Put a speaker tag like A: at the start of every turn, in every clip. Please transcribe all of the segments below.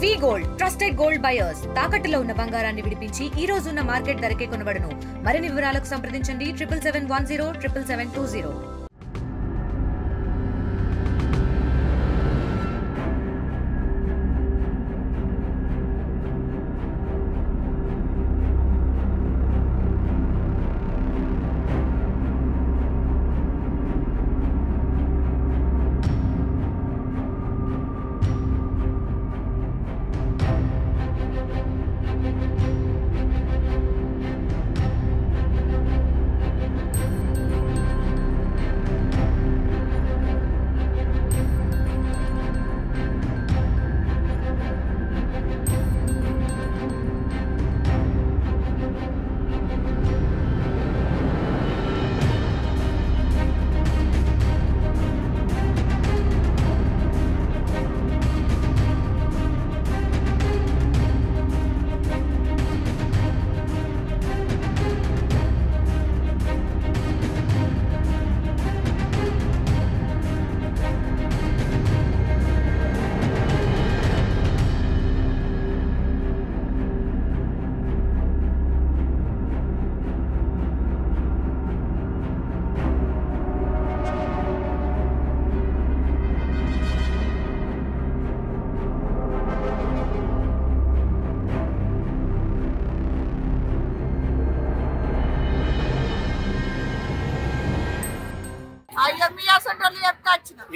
A: వి gold trusted gold buyers తాకట్టులో ఉన్న బంగారాన్ని విడిపించి ఈ రోజు ఉన్న మార్కెట్ ధరకే కొనబడును. మరిన్ని వివరాలకు సంప్రదించండి 7771 77720.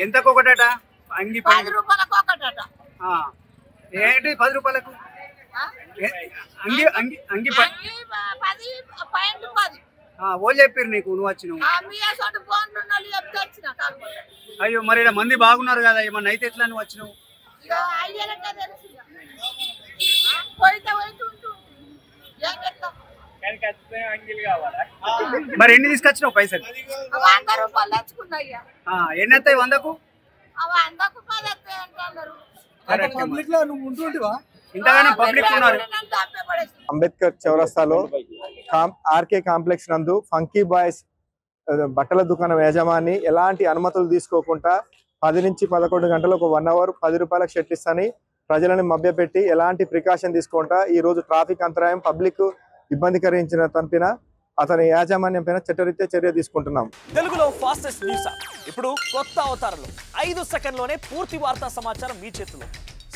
B: ఎంతకు ఒకటట? అంగి
C: 10 రూపాయలకు ఒకటట.
B: ఏంటి 10 రూపాయలకు? అంగి అంగి అంగి
C: 10 పాయింట్ 10.
B: ఓళ్ళు చెప్పారు నీకు నువ్వు వచ్చినావు? అయ్యో మరి ఇలా మంది బాగున్నారు కదా, ఏమన్నా అయితే ఎట్లా నువ్వు వచ్చినావు? మరి ఎన్ని తీసుకొచ్చినావు పైసలు?
C: 100 రూపాయలు తెచ్చుకున్నాయ్యా.
B: ఎన్ని వస్తాయి 100కు?
D: అంబేద్కర్ చౌరస్తాలో ఆర్కే కాంప్లెక్స్ నందు ఫంకీ బాయ్స్ బట్టల దుకాణం యజమాని ఎలాంటి అనుమతులు తీసుకోకుండా 10 నుంచి 11 గంటలకు 1 అవర్ 10 రూపాయలకు షర్ట్ ఇస్తాని ప్రజలను మభ్యపెట్టి ఎలాంటి ప్రికాషన్ తీసుకుంటా ఈ రోజు ట్రాఫిక్ అంతరాయం పబ్లిక్ ఇబ్బందికరించిన తప్పిన అతని యాజమాన్యం పైన చట్టరీత్యా చర్య తీసుకుంటున్నాం.
E: తెలుగులో ఫాస్టెస్ట్ న్యూస్ ఇప్పుడు కొత్త అవతారంలో 5 సెకండ్లోనే పూర్తి వార్తా సమాచారం మీ చేతిలో.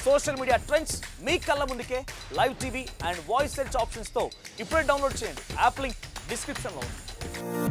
E: సోషల్ మీడియా ట్రెండ్స్ మీ కళ్ళ ముందుకే live TV and voice search options తో ఇప్పుడే డౌన్లోడ్ చేయండి. యాప్ లింక్ డిస్క్రిప్షన్ లో ఉంది.